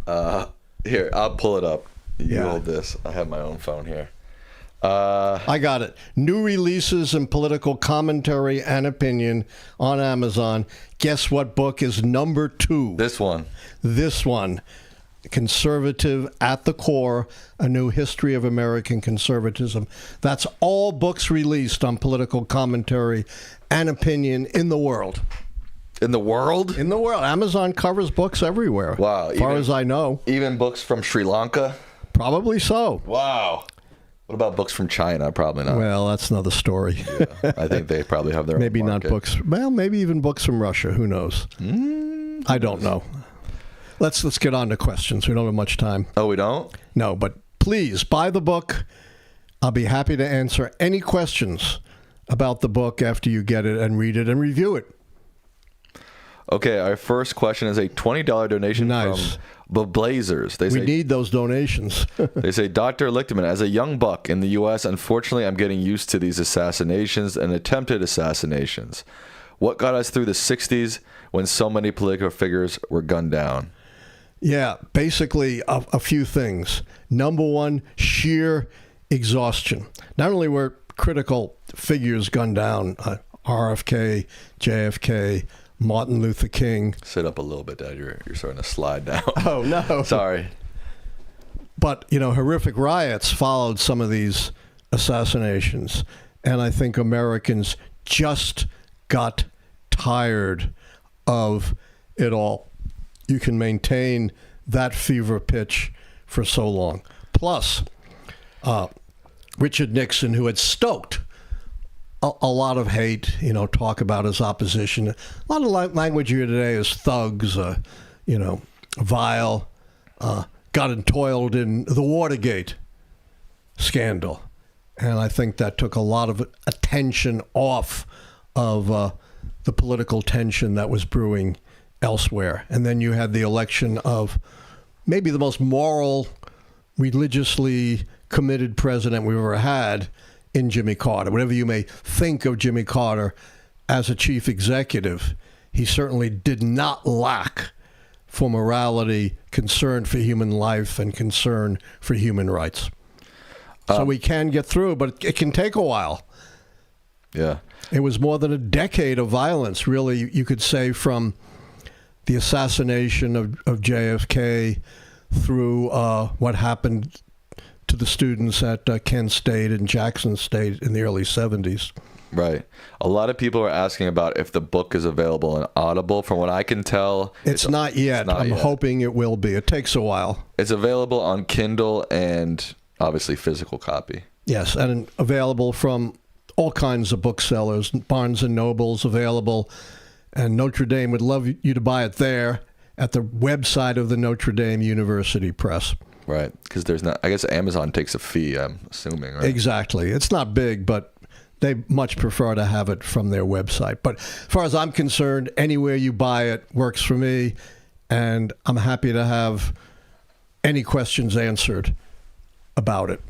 Here, I'll pull it up. You Yeah. hold this. I have my own phone here. I got it. New releases and political commentary and opinion on Amazon. Guess what book is number 2? This one. This one, Conservative at the Core, A New History of American Conservatism. That's all books released on political commentary and opinion in the world. In the world? In the world. Amazon covers books everywhere. Wow. As far as I know. Even books from Sri Lanka? Probably so. Wow. What about books from China? Probably not. Well, that's another story. Yeah, I think they probably have their Maybe own not market. books. Well, maybe even books from Russia. Who knows? I don't know. Let's get on to questions. We don't have much time. Oh, we don't? No, but please buy the book. I'll be happy to answer any questions about the book after you get it and read it and review it. Okay, our first question is a $20 donation Nice. from the Blazers. They We say, need those donations. they say, Dr. Lichtman, as a young buck in the U.S., unfortunately, I'm getting used to these assassinations and attempted assassinations. What got us through the 60s when so many political figures were gunned down? Yeah, basically a few things. Number one, sheer exhaustion. Not only were critical figures gunned down, RFK, JFK, Martin Luther King. Sit up a little bit, Dad. You're starting to slide down. Oh, no. Sorry. But, horrific riots followed some of these assassinations. And I think Americans just got tired of it all. You can maintain that fever pitch for so long. Plus, Richard Nixon, who had stoked a lot of hate, talk about his opposition. A lot of language here today is thugs, vile, got entoiled in the Watergate scandal. And I think that took a lot of attention off of the political tension that was brewing elsewhere. And then you had the election of maybe the most moral, religiously committed president we've ever had in Jimmy Carter. Whatever you may think of Jimmy Carter as a chief executive, he certainly did not lack for morality, concern for human life, and concern for human rights. So we can get through, but it can take a while. Yeah. It was more than a decade of violence, really, you could say, from the assassination of JFK through what happened to the students at Kent State and Jackson State in the early 70s. Right. A lot of people are asking about if the book is available on Audible. From what I can tell, It's not yet. I'm hoping it will be. It takes a while. It's available on Kindle and obviously physical copy. Yes, and available from all kinds of booksellers. Barnes & Noble's available. And Notre Dame would love you to buy it there at the website of the Notre Dame University Press. Right, because there's not. I guess Amazon takes a fee. I'm assuming. Right? Exactly. It's not big, but they much prefer to have it from their website. But as far as I'm concerned, anywhere you buy it works for me, and I'm happy to have any questions answered about it.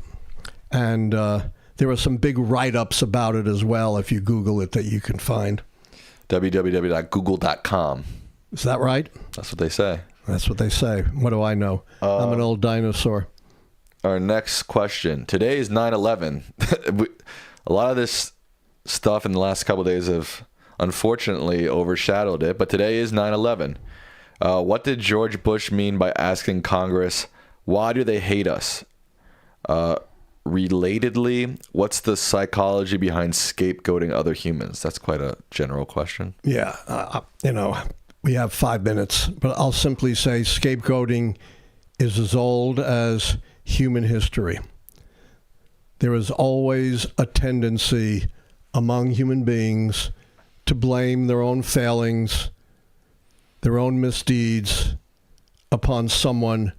And there are some big write-ups about it as well if you Google it that you can find. www.google.com. Is that right? That's what they say. That's what they say. What do I know? I'm an old dinosaur. Our next question. Today is 9/11. A lot of this stuff in the last couple of days have unfortunately overshadowed it, but today is 9/11. What did George Bush mean by asking Congress, why do they hate us? Relatedly, what's the psychology behind scapegoating other humans? That's quite a general question. Yeah, we have 5 minutes, but I'll simply say scapegoating is as old as human history. There is always a tendency among human beings to blame their own failings, their own misdeeds upon someone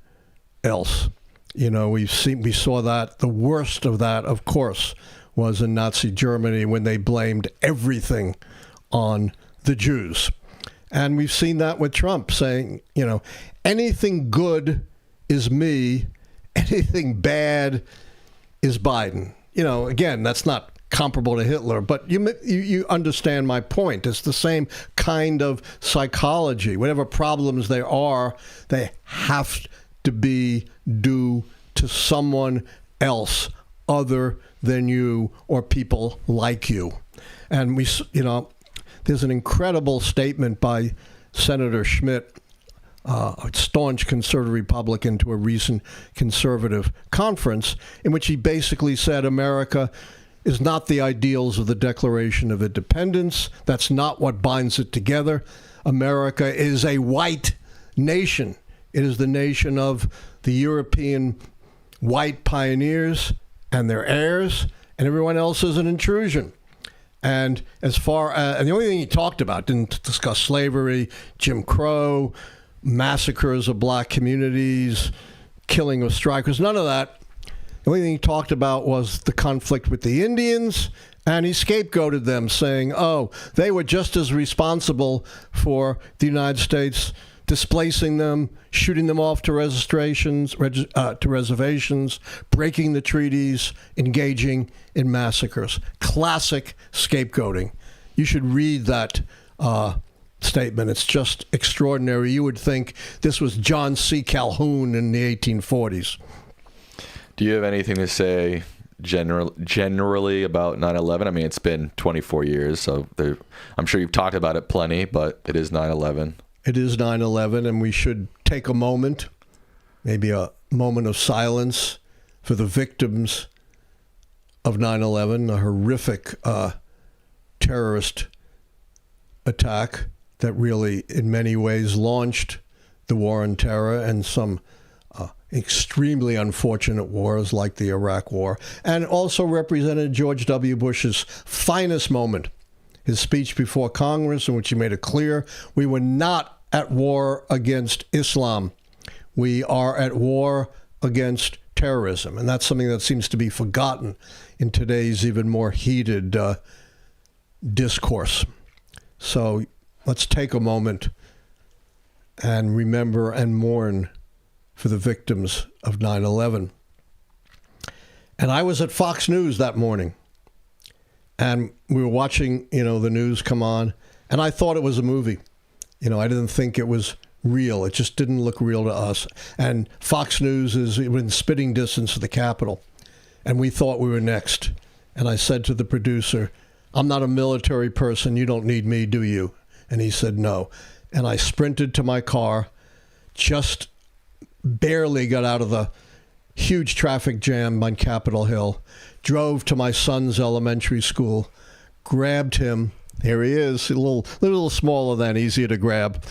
else. You know, we saw that. The worst of that, of course, was in Nazi Germany when they blamed everything on the Jews. And we've seen that with Trump saying, you know, anything good is me, anything bad is Biden. You know, again, that's not comparable to Hitler, but you understand my point. It's the same kind of psychology. Whatever problems there are, they have to be due to someone else other than you or people like you. And there's an incredible statement by Senator Schmidt, a staunch conservative Republican, to a recent conservative conference in which he basically said America is not the ideals of the Declaration of Independence. That's not what binds it together. America is a white nation. It is the nation of the European white pioneers and their heirs, and everyone else is an intrusion. And and the only thing he talked about, didn't discuss slavery, Jim Crow, massacres of black communities, killing of strikers, none of that. The only thing he talked about was the conflict with the Indians, and he scapegoated them, saying, oh, they were just as responsible for the United States displacing them, shooting them off to reservations, breaking the treaties, engaging in massacres. Classic scapegoating. You should read that statement. It's just extraordinary. You would think this was John C. Calhoun in the 1840s. Do you have anything to say generally about 9/11? I mean, it's been 24 years, so I'm sure you've talked about it plenty, but it is 9/11. It is 9/11, and we should take a moment, maybe a moment of silence for the victims of 9/11, a horrific terrorist attack that really, in many ways, launched the war on terror and some extremely unfortunate wars like the Iraq War, and also represented George W. Bush's finest moment, his speech before Congress, in which he made it clear we were not at war against Islam. We are at war against terrorism. And that's something that seems to be forgotten in today's even more heated discourse. So let's take a moment and remember and mourn for the victims of 9/11. And I was at Fox News that morning, and we were watching, the news come on, and I thought it was a movie. I didn't think it was real. It just didn't look real to us. And Fox News is within spitting distance of the Capitol, and we thought we were next. And I said to the producer, I'm not a military person. You don't need me, do you? And he said, no. And I sprinted to my car, just barely got out of the huge traffic jam on Capitol Hill, drove to my son's elementary school, grabbed him. Here he is, a little smaller than, easier to grab.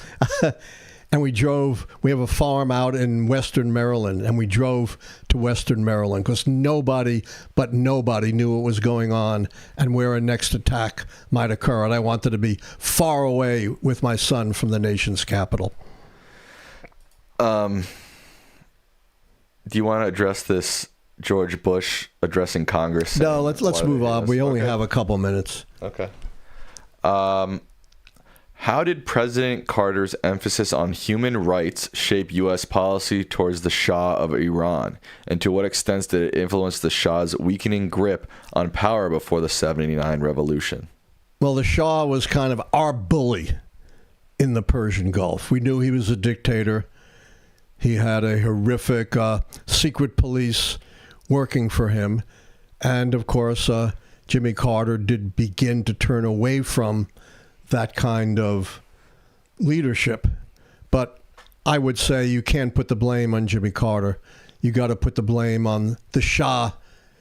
And we drove. We have a farm out in Western Maryland, and we drove to Western Maryland because nobody knew what was going on and where a next attack might occur. And I wanted to be far away with my son from the nation's capital. Do you want to address this George Bush addressing Congress? No, let's move on. We only have a couple minutes. Okay. How did President Carter's emphasis on human rights shape U.S. policy towards the Shah of Iran? And to what extent did it influence the Shah's weakening grip on power before the 79 revolution? Well, the Shah was kind of our bully in the Persian Gulf. We knew he was a dictator. He had a horrific secret police working for him. And, of course, Jimmy Carter did begin to turn away from that kind of leadership. But I would say you can't put the blame on Jimmy Carter. You got to put the blame on the Shah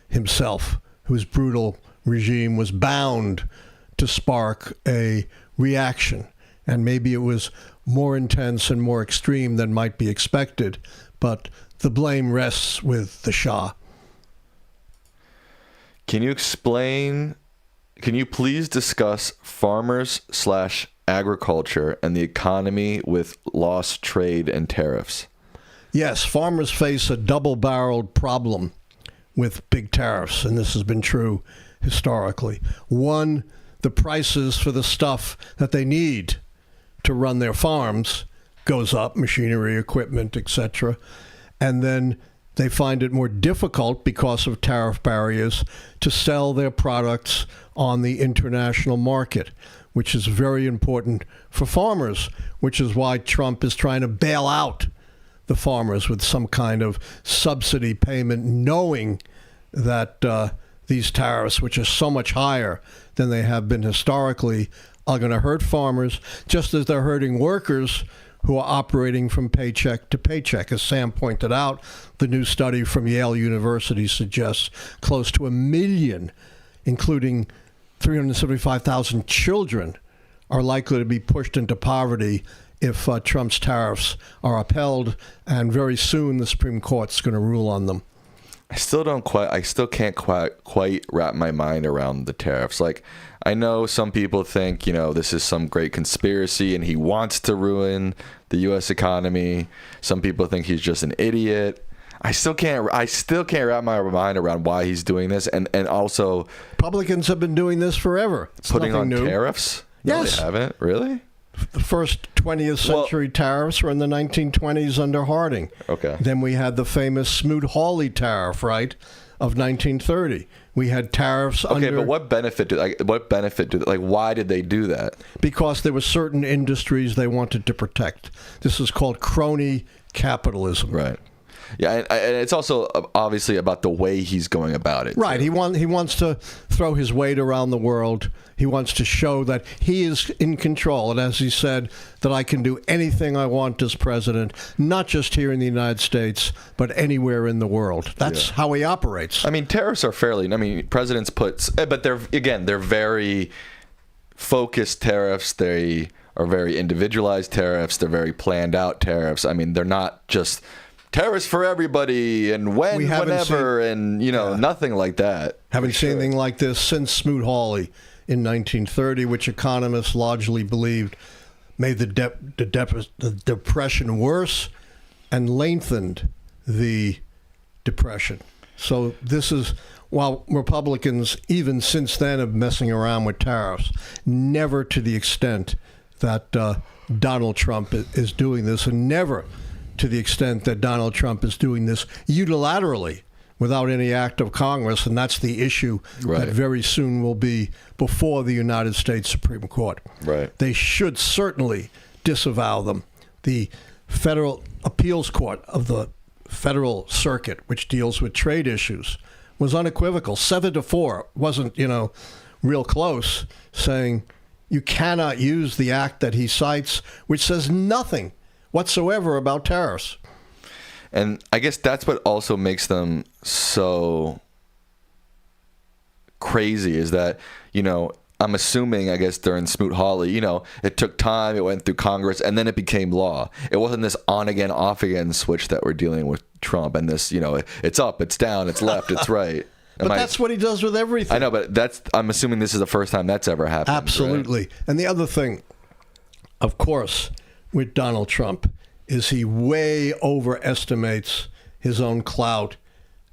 himself, whose brutal regime was bound to spark a reaction. And maybe it was more intense and more extreme than might be expected, but the blame rests with the Shah. Can you explain Can you please discuss farmers/agriculture and the economy with lost trade and tariffs? Yes, farmers face a double-barreled problem with big tariffs, and this has been true historically. One, the prices for the stuff that they need to run their farms goes up, machinery, equipment, etc. And then they find it more difficult because of tariff barriers to sell their products on the international market, which is very important for farmers, which is why Trump is trying to bail out the farmers with some kind of subsidy payment, knowing that these tariffs, which are so much higher than they have been historically, are going to hurt farmers just as they're hurting workers who are operating from paycheck to paycheck. As Sam pointed out, the new study from Yale University suggests close to 1 million, including 375,000 children, are likely to be pushed into poverty if Trump's tariffs are upheld, and very soon the Supreme Court's going to rule on them. I still can't quite wrap my mind around the tariffs. Like, I know some people think, this is some great conspiracy and he wants to ruin the U.S. economy. Some people think he's just an idiot. I still can't wrap my mind around why he's doing this. And also, Republicans have been doing this forever. It's putting on new. Tariffs? No, Yes. they haven't. Really? The first 20th century tariffs were in the 1920s under Harding. Okay. Then we had the famous Smoot-Hawley tariff, right, of 1930. We had tariffs Okay, but why did they do that? Because there were certain industries they wanted to protect. This is called crony capitalism. Right. Yeah, and it's also obviously about the way he's going about it. Right. He wants to throw his weight around the world. He wants to show that he is in control. And as he said, that I can do anything I want as president, not just here in the United States, but anywhere in the world. That's how he operates. I mean, tariffs are presidents but they're very focused tariffs. They are very individualized tariffs. They're very planned out tariffs. I mean, they're not just tariffs for everybody and whenever, nothing like that. Haven't seen anything like this since Smoot-Hawley in 1930, which economists largely believed made the Depression worse and lengthened the Depression. So this is, while Republicans even since then have messing around with tariffs, never to the extent that Donald Trump is doing this, and never to the extent that Donald Trump is doing this unilaterally without any act of Congress, and that's the issue that very soon will be before the United States Supreme Court. Right. They should certainly disavow them. The Federal Appeals Court of the Federal Circuit, which deals with trade issues, was unequivocal. 7-4 wasn't, real close, saying you cannot use the act that he cites, which says nothing whatsoever about tariffs. And I guess that's what also makes them so crazy is that, I'm assuming, I guess, during Smoot-Hawley, it took time, it went through Congress, and then it became law. It wasn't this on-again, off-again switch that we're dealing with Trump, and this, it's up, it's down, it's left, it's right. But that's what he does with everything. I know, but I'm assuming this is the first time that's ever happened. Absolutely. Right? And the other thing, of course, with Donald Trump is he way overestimates his own clout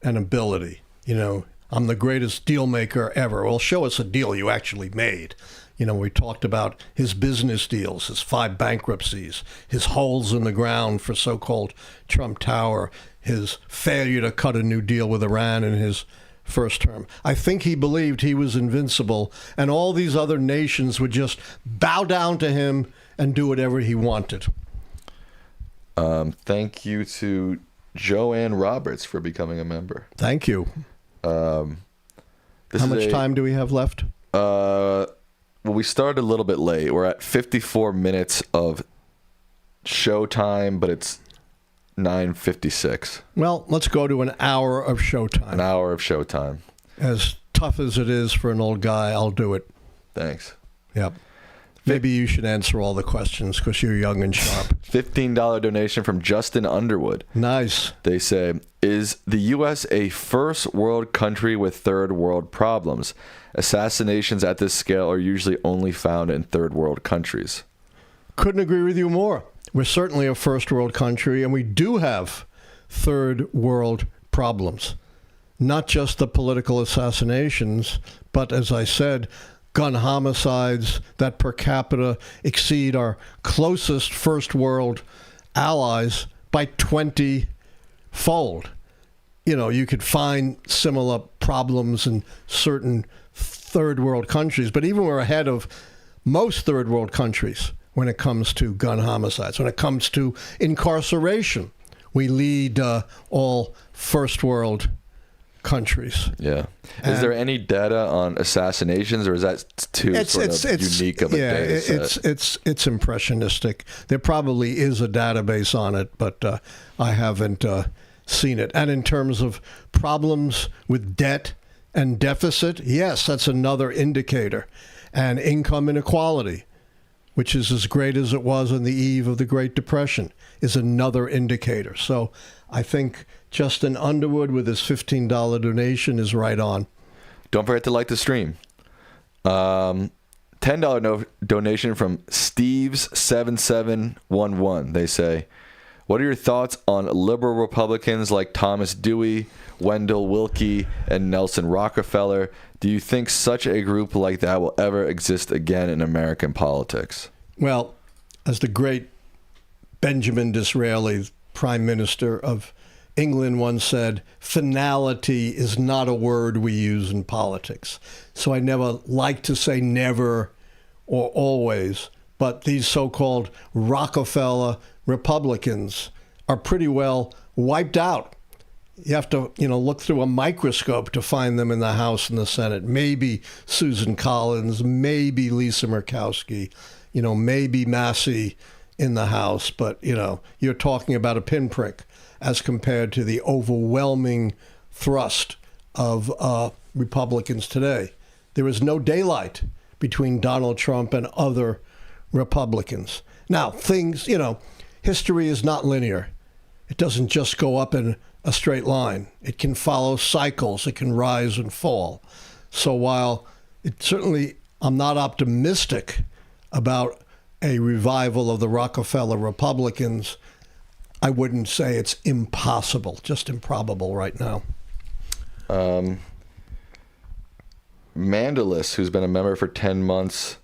and ability. I'm the greatest deal maker ever. Well, show us a deal you actually made. We talked about his business deals, his 5 bankruptcies, his holes in the ground for so-called Trump Tower, his failure to cut a new deal with Iran in his first term. I think he believed he was invincible, and all these other nations would just bow down to him and do whatever he wanted. Thank you to Joanne Roberts for becoming a member. Thank you. How much time do we have left? Well, we started a little bit late. We're at 54 minutes of show time, but it's 9:56. Well, let's go to an hour of show time. An hour of show time. As tough as it is for an old guy, I'll do it. Thanks. Yep. Maybe you should answer all the questions because you're young and sharp. $15 donation from Justin Underwood. Nice. They say, is the U.S. a first world country with third world problems? Assassinations at this scale are usually only found in third world countries. Couldn't agree with you more. We're certainly a first world country, and we do have third world problems. Not just the political assassinations, but as I said, gun homicides that per capita exceed our closest first world allies by 20-fold. You know, you could find similar problems in certain third world countries, but even we're ahead of most third world countries when it comes to gun homicides. When it comes to incarceration, we lead all first world countries. Yeah. Is there any data on assassinations, or is that too unique of a data set? It's impressionistic. There probably is a database on it, but I haven't seen it. And in terms of problems with debt and deficit, yes, that's another indicator. And income inequality, which is as great as it was on the eve of the Great Depression, is another indicator. So I think Justin Underwood with his $15 donation is right on. Don't forget to like the stream. $10 donation from Steves7711. They say, what are your thoughts on liberal Republicans like Thomas Dewey, Wendell Willkie, and Nelson Rockefeller? Do you think such a group like that will ever exist again in American politics? Well, as the great Benjamin Disraeli, Prime Minister of England, once said, finality is not a word we use in politics. So I never like to say never or always, but these so-called Rockefeller Republicans are pretty well wiped out. You have to, look through a microscope to find them in the House and the Senate. Maybe Susan Collins, maybe Lisa Murkowski, maybe Massey in the House, but, you're talking about a pinprick as compared to the overwhelming thrust of Republicans today. There is no daylight between Donald Trump and other Republicans. Now, history is not linear. It doesn't just go up in a straight line. It can follow cycles. It can rise and fall. So while I'm not optimistic about a revival of the Rockefeller Republicans, I wouldn't say it's impossible, just improbable right now. Mandalus, who's been a member for 10 months,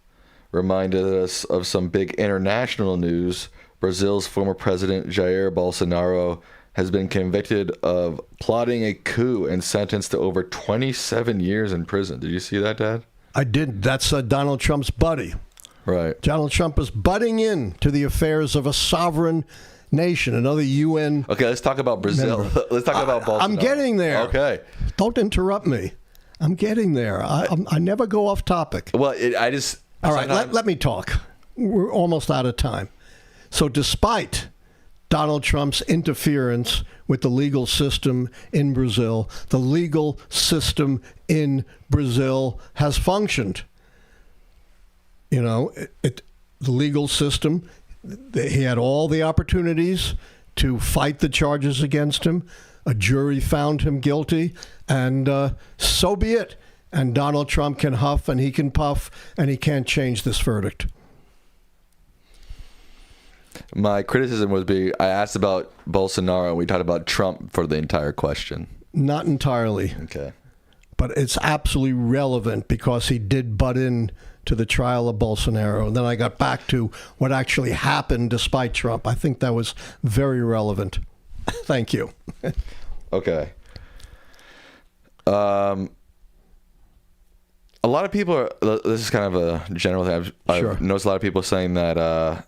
reminded us of some big international news. Brazil's former president, Jair Bolsonaro, has been convicted of plotting a coup and sentenced to over 27 years in prison. Did you see that, Dad? I did. That's Donald Trump's buddy. Right. Donald Trump is butting in to the affairs of a sovereign nation, another UN. Okay, let's talk about Brazil. Let's talk about Bolsonaro. I'm getting there. Okay. Don't interrupt me. I'm getting there. I never go off topic. Well, All right, let me talk. We're almost out of time. So despite Donald Trump's interference with the legal system in Brazil, the legal system in Brazil has functioned. The legal system, he had all the opportunities to fight the charges against him. A jury found him guilty, and so be it. And Donald Trump can huff and he can puff, and he can't change this verdict. My criticism would be, I asked about Bolsonaro, and we talked about Trump for the entire question. Not entirely. Okay. But it's absolutely relevant because he did butt in to the trial of Bolsonaro. And then I got back to what actually happened despite Trump. I think that was very relevant. Thank you. Okay. A lot of people are, this is kind of a general thing. I've noticed a lot of people saying that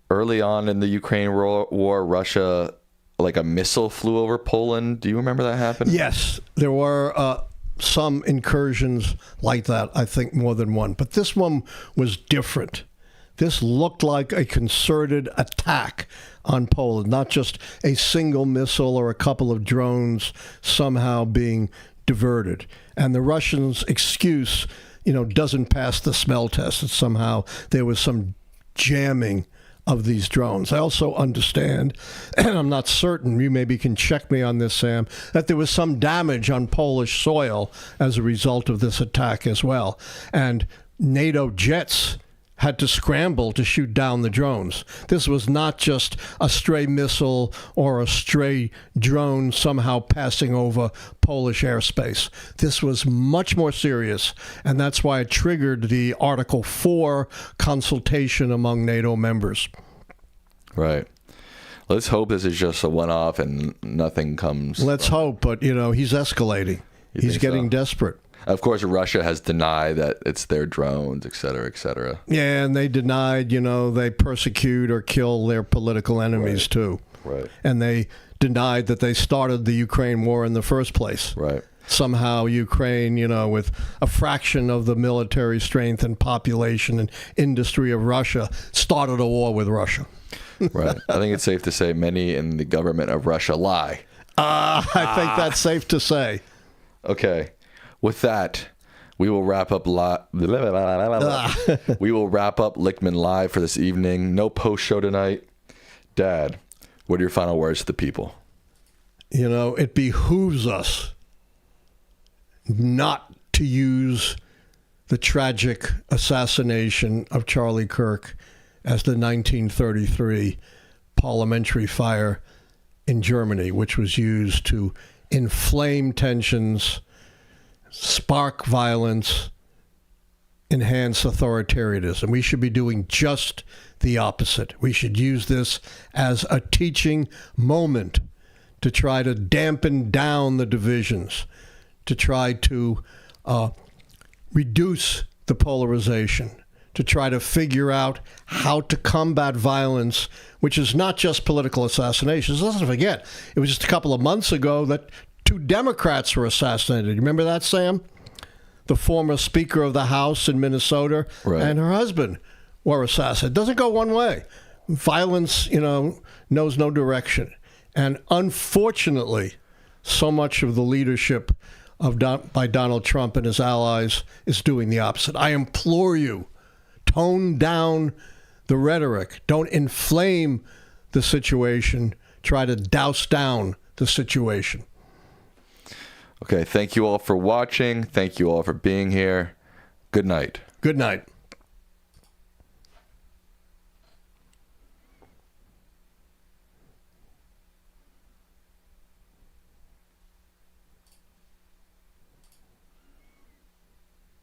early on in the Ukraine war, Russia, like a missile flew over Poland. Do you remember that happening? Yes, there were some incursions like that, I think more than one. But this one was different. This looked like a concerted attack on Poland, not just a single missile or a couple of drones somehow being diverted. And the Russians' excuse, doesn't pass the smell test. That somehow there was some jamming of these drones. I also understand, and I'm not certain, you maybe can check me on this, Sam, that there was some damage on Polish soil as a result of this attack as well. And NATO jets had to scramble to shoot down the drones. This was not just a stray missile or a stray drone somehow passing over Polish airspace. This was much more serious, and that's why it triggered the Article 4 consultation among NATO members. Right. Let's hope this is just a one-off and nothing comes. Let's hope, but, he's escalating. He's getting desperate. Of course, Russia has denied that it's their drones, et cetera, et cetera. Yeah, and they denied, they persecute or kill their political enemies, too. Right. And they denied that they started the Ukraine war in the first place. Right. Somehow Ukraine, with a fraction of the military strength and population and industry of Russia, started a war with Russia. Right. I think it's safe to say many in the government of Russia lie. I think that's safe to say. Okay. With that, we will wrap up we will wrap up Lichtman Live for this evening. No post show tonight. Dad, what are your final words to the people? It behooves us not to use the tragic assassination of Charlie Kirk as the 1933 parliamentary fire in Germany, which was used to inflame tensions, spark violence, enhance authoritarianism. We should be doing just the opposite. We should use this as a teaching moment to try to dampen down the divisions, to try to reduce the polarization, to try to figure out how to combat violence, which is not just political assassinations. Let's not forget, it was just a couple of months ago that 2 Democrats were assassinated. You remember that, Sam? The former Speaker of the House in Minnesota and her husband were assassinated. It doesn't go one way. Violence, knows no direction. And unfortunately, so much of the leadership by Donald Trump and his allies is doing the opposite. I implore you, tone down the rhetoric. Don't inflame the situation. Try to douse down the situation. Okay, thank you all for watching. Thank you all for being here. Good night. Good night.